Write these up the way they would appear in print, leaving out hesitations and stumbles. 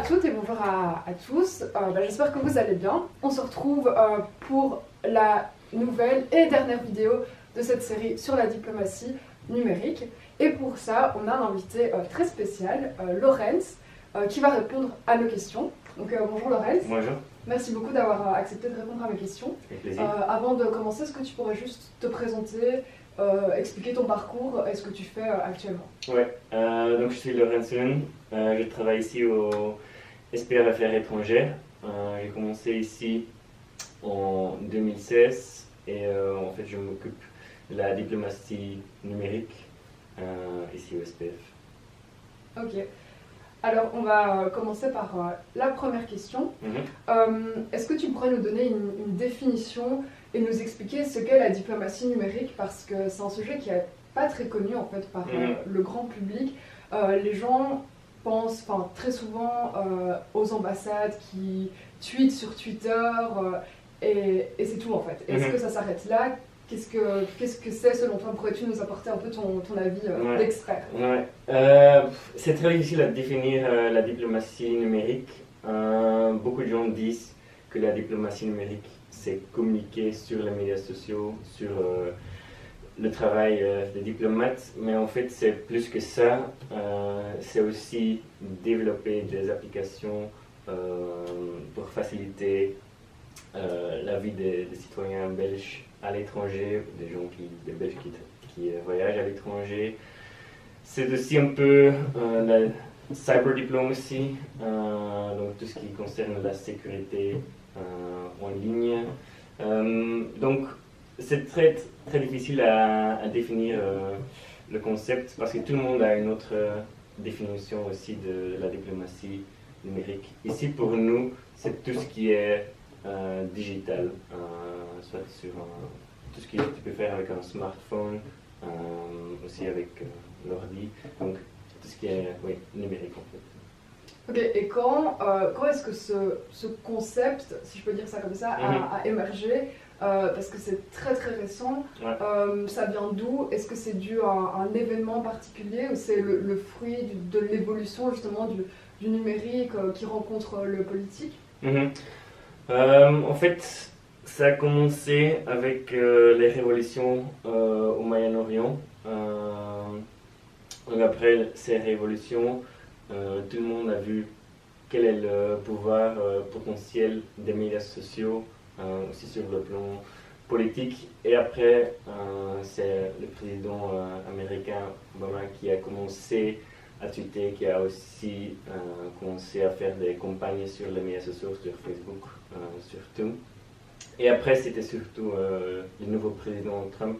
toutes et bonjour à tous. J'espère que vous allez bien. On se retrouve pour la nouvelle et dernière vidéo de cette série sur la diplomatie numérique. Et pour ça, on a un invité très spécial, Laurence, qui va répondre à nos questions. Donc bonjour Laurence. Bonjour. Merci beaucoup d'avoir accepté de répondre à mes questions. Avec plaisir. Avant de commencer, est-ce que tu pourrais juste te présenter, expliquer ton parcours et ce que tu fais actuellement? Ouais, donc je suis Laurence Lund. Je travaille ici au SPA Affaires étrangères. J'ai commencé ici en 2016 et en fait je m'occupe de la diplomatie numérique ici au SPF. Ok. Alors, on va commencer par la première question. Est-ce que tu pourrais nous donner une définition et nous expliquer ce qu'est la diplomatie numérique? Parce que c'est un sujet qui n'est pas très connu en fait par le grand public. Les gens pensent très souvent aux ambassades qui tweetent sur Twitter et c'est tout en fait. Est-ce que ça s'arrête là? Qu'est-ce que c'est selon toi? Pourrais-tu nous apporter un peu ton avis d'expert? C'est très difficile à définir la diplomatie numérique. Beaucoup de gens disent que la diplomatie numérique, c'est communiquer sur les médias sociaux, sur le travail des diplomates, mais en fait c'est plus que ça. C'est aussi développer des applications pour faciliter la vie des citoyens belges à l'étranger, des Belges qui voyagent à l'étranger. C'est aussi un peu la cyber diplomacy, donc tout ce qui concerne la sécurité en ligne. Donc c'est très difficile à définir le concept parce que tout le monde a une autre définition aussi de la diplomatie numérique. Ici pour nous, c'est tout ce qui est digital, soit sur tout ce que tu peux faire avec un smartphone, aussi avec l'ordi, donc tout ce qui est numérique en fait. Ok, et quand est-ce que ce concept, si je peux dire ça comme ça, a émergé? Parce que c'est très récent. Ça vient d'où? Est-ce que c'est dû à un événement particulier ou c'est le fruit de l'évolution justement du numérique qui rencontre le politique? En fait, ça a commencé avec les révolutions au Moyen-Orient. Donc après ces révolutions, tout le monde a vu quel est le pouvoir potentiel des médias sociaux, aussi sur le plan politique. Et après, c'est le président américain Obama qui a commencé à tweeter, qui a aussi commencé à faire des campagnes sur les médias sociaux, sur Facebook surtout. Et après, c'était surtout le nouveau président Trump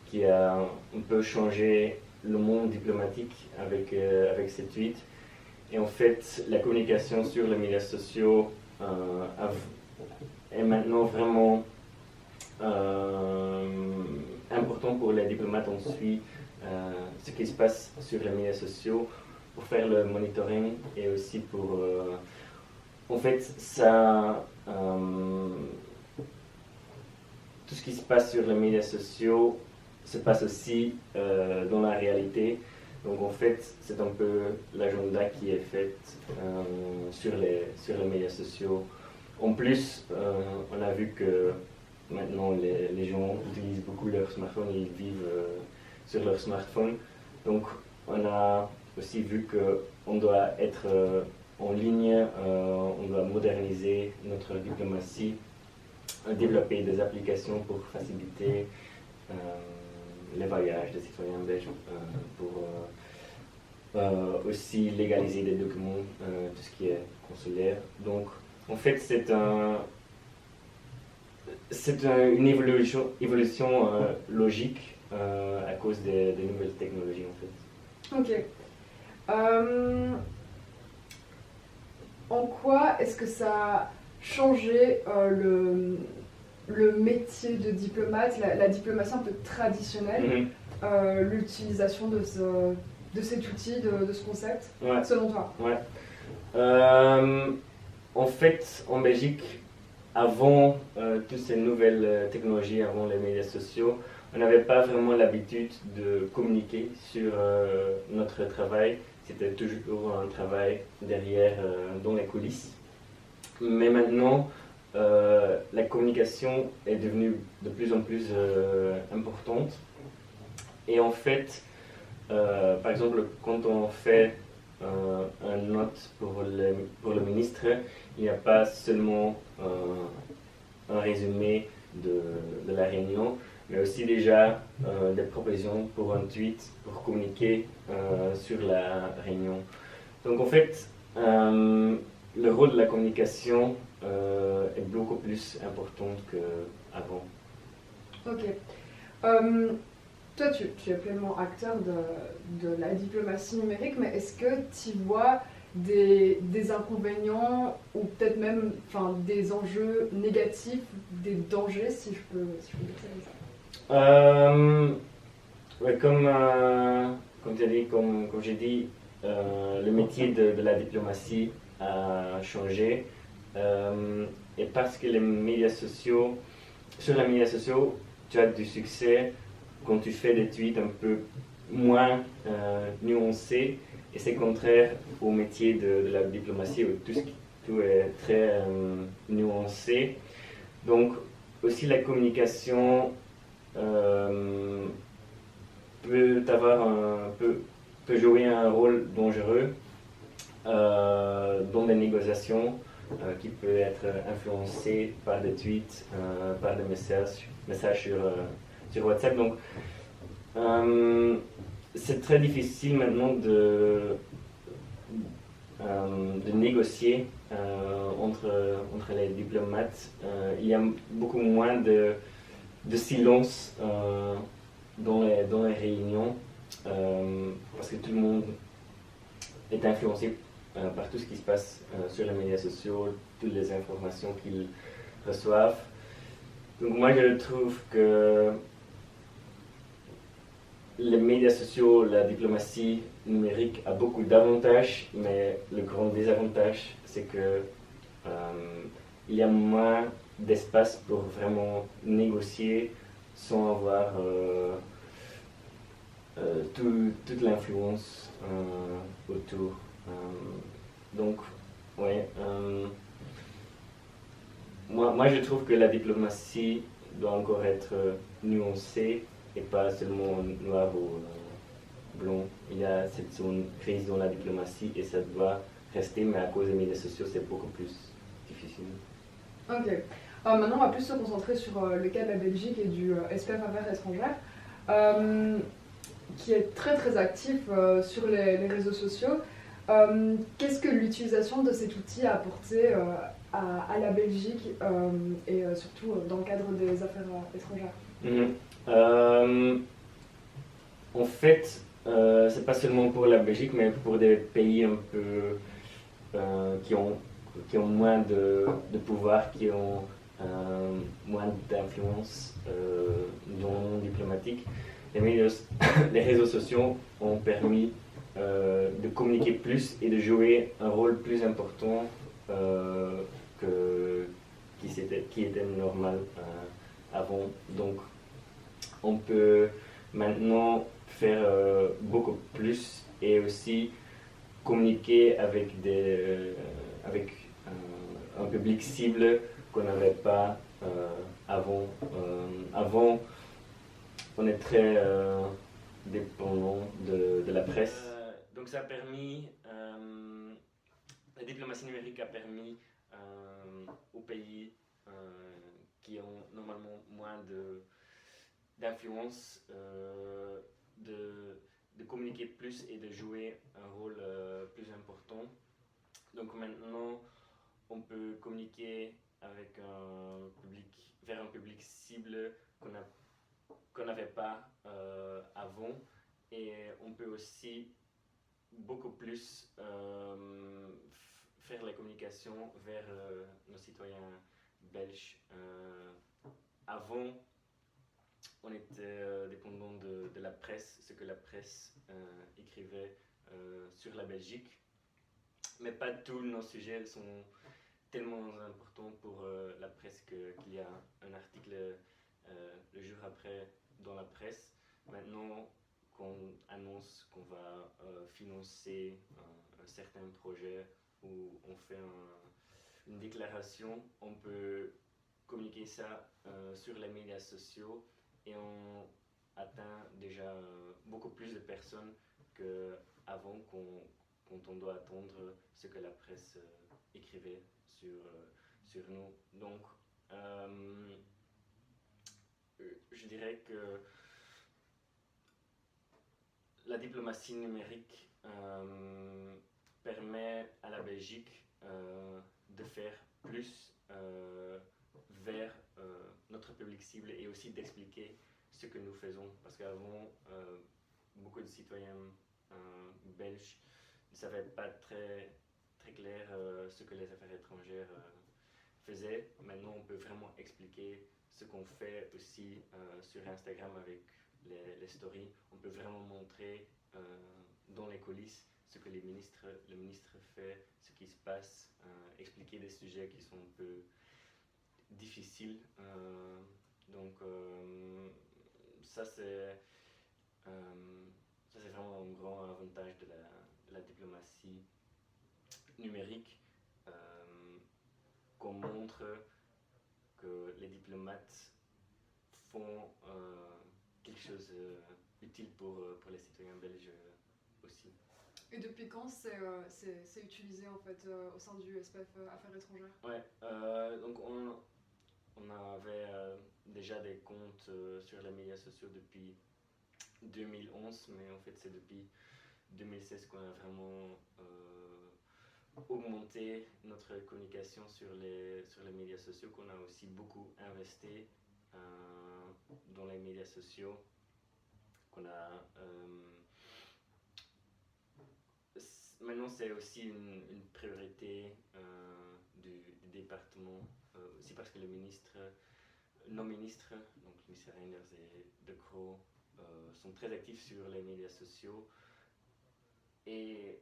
qui a un peu changé le monde diplomatique avec ses tweets. Et en fait, la communication sur les médias sociaux est maintenant vraiment important pour les diplomates. On suit ce qui se passe sur les médias sociaux pour faire le monitoring et aussi pour... en fait, ça... tout ce qui se passe sur les médias sociaux se passe aussi dans la réalité. Donc en fait, c'est un peu l'agenda qui est fait sur les médias sociaux. En plus, on a vu que maintenant les gens utilisent beaucoup leur smartphone, ils vivent sur leur smartphone. Donc on a aussi vu qu'on doit être en ligne, on doit moderniser notre diplomatie, développer des applications pour faciliter les voyages des citoyens belges, pour aussi légaliser des documents, tout ce qui est consulaire. Donc en fait c'est une évolution logique à cause des nouvelles technologies en fait. Ok. En quoi est-ce que ça a changé le métier de diplomate, la diplomatie un peu traditionnelle, l'utilisation de cet outil, de ce concept, selon toi? En fait, en Belgique, avant toutes ces nouvelles technologies, avant les médias sociaux, on n'avait pas vraiment l'habitude de communiquer sur notre travail c'était toujours un travail derrière, dans les coulisses. Mais maintenant, la communication est devenue de plus en plus importante. Et en fait, par exemple, quand on fait un note pour le ministre, il n'y a pas seulement un résumé de la réunion, mais aussi déjà des propositions pour un tweet, pour communiquer sur la réunion. Donc en fait, le rôle de la communication est beaucoup plus important qu'avant. Ok. Toi, tu es pleinement acteur de la diplomatie numérique, mais est-ce que tu vois des inconvénients ou peut-être même des enjeux négatifs, des dangers, si je peux dire ça Ouais, comme tu as dit, comme j'ai dit, le métier de la diplomatie a changé. Et parce que sur les médias sociaux, tu as du succès quand tu fais des tweets un peu moins nuancés, et c'est contraire au métier de la diplomatie où tout est très nuancé. Donc aussi la communication peut jouer un rôle dangereux dans des négociations qui peut être influencé par des tweets, par des messages sur WhatsApp. Donc, c'est très difficile maintenant de négocier entre les diplomates. Il y a beaucoup moins de silence dans les réunions parce que tout le monde est influencé par tout ce qui se passe sur les médias sociaux, toutes les informations qu'ils reçoivent. Donc moi je trouve que les médias sociaux, la diplomatie numérique a beaucoup d'avantages, mais le grand désavantage c'est que il y a moins d'espace pour vraiment négocier sans avoir toute l'influence autour. Donc, ouais, moi je trouve que la diplomatie doit encore être nuancée et pas seulement noir ou blanc. Il y a cette zone grise dans la diplomatie et ça doit rester, mais à cause des médias sociaux, c'est beaucoup plus difficile. Ok. Maintenant, on va plus se concentrer sur le cas de la Belgique et du SPF Affaires étrangères, qui est très très actif sur les réseaux sociaux. Qu'est-ce que l'utilisation de cet outil a apporté à la Belgique et surtout dans le cadre des affaires étrangères? En fait, c'est pas seulement pour la Belgique, mais pour des pays un peu qui ont moins de pouvoir, qui ont moins d'influence dans le monde diplomatique. Les réseaux sociaux ont permis de communiquer plus et de jouer un rôle plus important qui était normal avant. Donc, on peut maintenant faire beaucoup plus et aussi communiquer avec un public cible qu'on n'avait pas avant. Avant, on est très dépendant de la presse. Donc ça a permis, la diplomatie numérique a permis aux pays qui ont normalement moins d'influence de communiquer plus et de jouer un rôle plus important. Donc maintenant, on peut communiquer avec vers un public cible qu'on n'avait pas avant, et on peut aussi beaucoup plus faire la communication vers nos citoyens belges. Avant, on était dépendant de la presse, ce que la presse écrivait sur la Belgique, mais pas tous nos sujets sont tellement importants pour la presse qu'il y a un article le jour après dans la presse. Maintenant, qu'on annonce qu'on va financer un certain projet ou on fait une déclaration, on peut communiquer ça sur les médias sociaux et on atteint déjà beaucoup plus de personnes qu'avant quand on doit attendre ce que la presse écrivait sur nous. Donc, je dirais que la diplomatie numérique permet à la Belgique de faire plus vers notre public cible et aussi d'expliquer ce que nous faisons. Parce qu'avant, beaucoup de citoyens belges ne savaient pas très clair ce que les affaires étrangères faisaient. Maintenant, on peut vraiment expliquer ce qu'on fait aussi sur Instagram avec les stories. On peut vraiment montrer dans les coulisses ce que le ministre fait, ce qui se passe, expliquer des sujets qui sont un peu difficiles. Donc ça c'est vraiment un grand avantage de la diplomatie numérique, qu'on montre que les diplomates font quelque chose d'utile pour les citoyens belges aussi. Et depuis quand c'est utilisé en fait au sein du SPF Affaires étrangères? Ouais, donc on avait déjà des comptes sur les médias sociaux depuis 2011, mais en fait c'est depuis 2016 qu'on a vraiment augmenté notre communication sur les médias sociaux, qu'on a aussi beaucoup investi dans les médias sociaux, qu'on a maintenant c'est aussi une priorité du département, aussi parce que nos ministres, donc le ministre Reinders et De Croo, sont très actifs sur les médias sociaux, et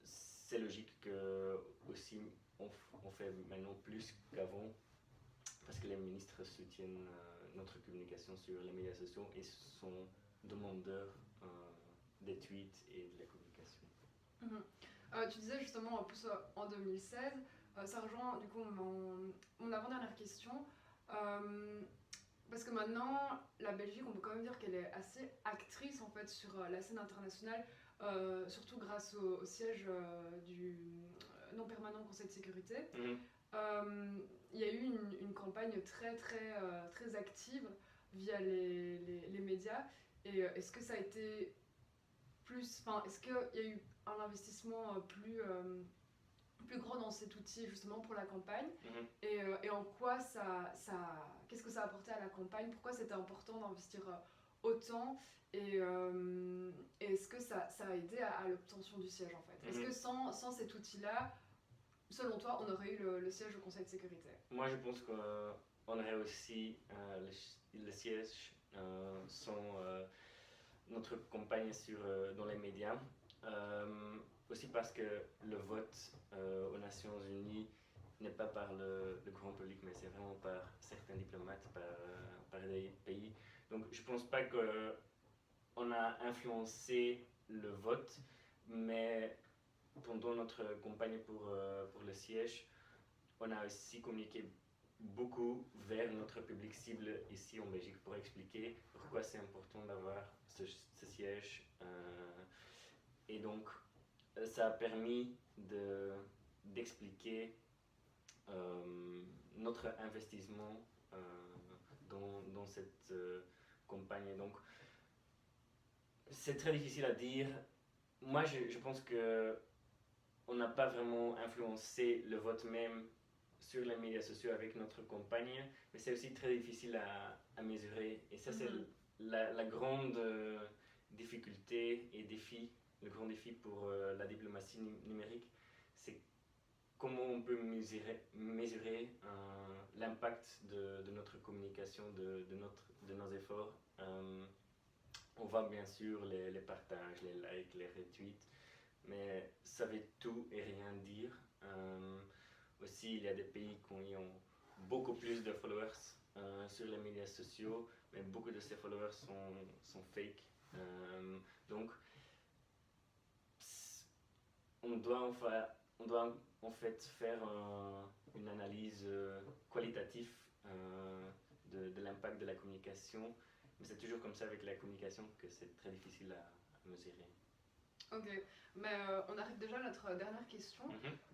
c'est logique que aussi on fait maintenant plus qu'avant, parce que les ministres soutiennent notre communication sur les médias sociaux et sont demandeurs des tweets et de la communication. Tu disais justement en plus en 2016, ça rejoint du coup mon avant-dernière question, parce que maintenant la Belgique, on peut quand même dire qu'elle est assez actrice en fait sur la scène internationale, surtout grâce au siège du non permanent Conseil de sécurité. Il y a eu une campagne très active via les médias, et est-ce que ça a été est-ce qu'il y a eu un investissement plus gros dans cet outil justement pour la campagne, et en quoi qu'est-ce que ça a apporté à la campagne, pourquoi c'était important d'investir autant, et est-ce que ça a aidé à l'obtention du siège en fait? Est-ce que sans cet outil-là, selon toi, on aurait eu le siège au Conseil de sécurité? Moi je pense qu'on aurait aussi le siège sans notre campagne dans les médias, aussi parce que le vote aux Nations Unies n'est pas par le grand public, mais c'est vraiment par certains diplomates, par des pays. Donc je pense pas qu'on a influencé le vote, mais pendant notre campagne pour le siège, on a aussi communiqué beaucoup vers notre public cible ici en Belgique pour expliquer pourquoi c'est important d'avoir ce siège. Et donc, ça a permis d'expliquer notre investissement dans cette campagne. Donc, c'est très difficile à dire. Moi, je pense qu'on n'a pas vraiment influencé le vote même sur les médias sociaux avec notre campagne, mais c'est aussi très difficile à mesurer. Et ça, c'est la grande difficulté et le grand défi pour la diplomatie numérique, c'est comment on peut mesurer l'impact de notre communication, de nos efforts. On voit bien sûr les partages, les likes, les retweets, mais ça veut tout et rien dire. Aussi, il y a des pays qui ont beaucoup plus de followers sur les médias sociaux, mais beaucoup de ces followers sont fake. Donc, on doit en fait faire une analyse qualitative de l'impact de la communication, mais c'est toujours comme ça avec la communication que c'est très difficile à mesurer. Ok, mais on arrive déjà à notre dernière question.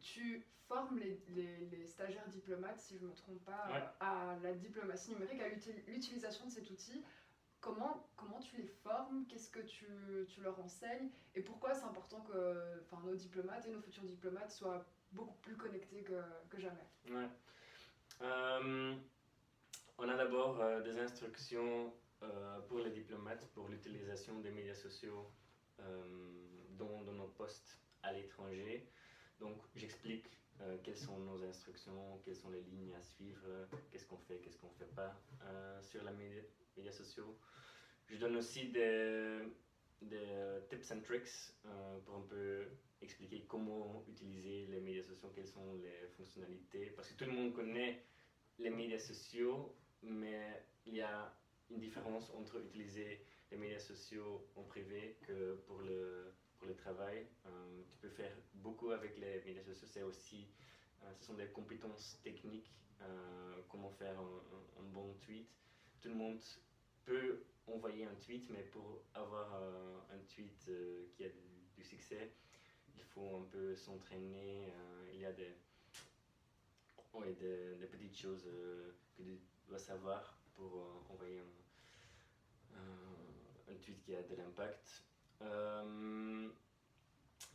Tu formes les stagiaires diplomates, si je ne me trompe pas, à la diplomatie numérique, à l'utilisation de cet outil. Comment tu les formes? Qu'est-ce que tu leur enseignes? Et pourquoi c'est important que nos diplomates et nos futurs diplomates soient beaucoup plus connectés que jamais? On a d'abord des instructions pour les diplomates pour l'utilisation des médias sociaux dans nos postes à l'étranger. Donc j'explique quelles sont nos instructions, quelles sont les lignes à suivre, qu'est-ce qu'on fait pas sur les médias sociaux. Je donne aussi des tips and tricks pour un peu expliquer comment utiliser les médias sociaux, quelles sont les fonctionnalités, parce que tout le monde connaît les médias sociaux, mais il y a une différence entre utiliser les médias sociaux en privé que pour le travail. Tu peux faire beaucoup avec les médias sociaux, ce sont des compétences techniques, comment faire un bon tweet. Tout le monde peut envoyer un tweet, mais pour avoir un tweet qui a du succès, il faut un peu s'entraîner. Il y a des petites choses que tu dois savoir pour envoyer un tweet qui a de l'impact.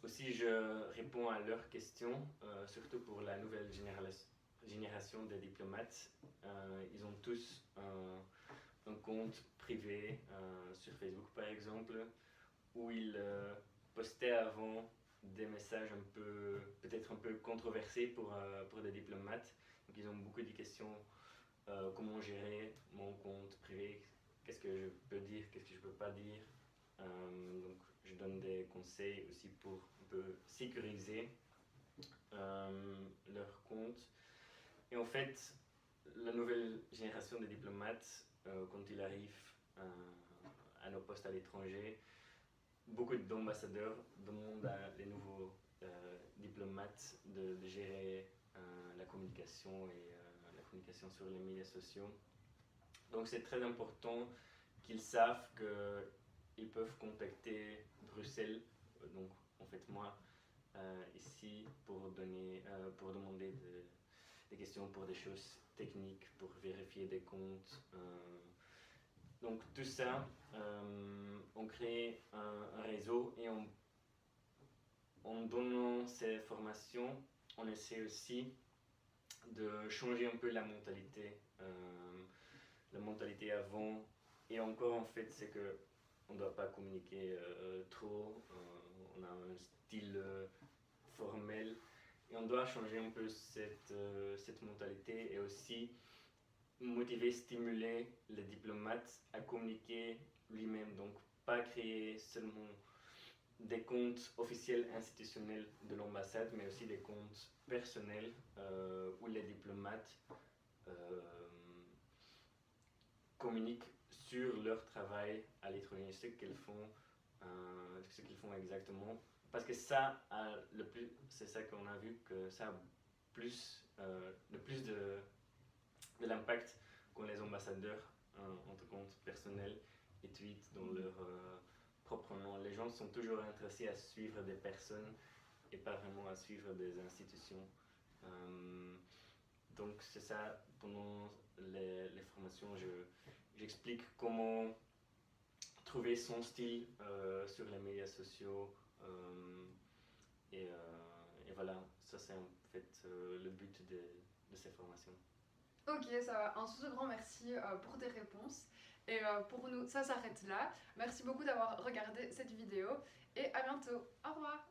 Aussi, je réponds à leurs questions, surtout pour la nouvelle génération des diplomates. Ils ont tous un compte privé sur Facebook, par exemple, où ils postaient avant des messages peut-être un peu controversés pour des diplomates. Donc ils ont beaucoup de questions, comment gérer mon compte privé, qu'est-ce que je peux dire, qu'est-ce que je ne peux pas dire. Donc je donne des conseils aussi pour un peu sécuriser leur compte. Et en fait, la nouvelle génération de diplomates, quand ils arrivent à nos postes à l'étranger, beaucoup d'ambassadeurs demandent à les nouveaux diplomates de gérer la communication et la communication sur les médias sociaux. Donc c'est très important qu'ils savent qu'ils peuvent contacter Bruxelles, donc en fait moi, ici pour demander des questions pour des choses techniques, pour vérifier des comptes. Donc tout ça, on crée un réseau et en donnant ces formations, on essaie aussi de changer un peu la mentalité. La mentalité avant et encore en fait, c'est que on ne doit pas communiquer trop, on a un style formel et on doit changer un peu cette mentalité et aussi motiver, stimuler les diplomates à communiquer lui-même, donc pas créer seulement des comptes officiels institutionnels de l'ambassade, mais aussi des comptes personnels où les diplomates communiquent sur leur travail à l'étranger, ce qu'ils font exactement. Parce que c'est ça qu'on a vu, que ça a le plus de l'impact qu'ont les ambassadeurs entre comptes personnels et tweets dans leur propre nom. Les gens sont toujours intéressés à suivre des personnes et pas vraiment à suivre des institutions. Donc c'est ça, pendant les formations, j'explique comment trouver son style sur les médias sociaux. Et voilà, ça c'est en fait le but de ces formations. Ok, ça va. Un tout grand merci pour tes réponses. Et pour nous, ça s'arrête là. Merci beaucoup d'avoir regardé cette vidéo et à bientôt. Au revoir.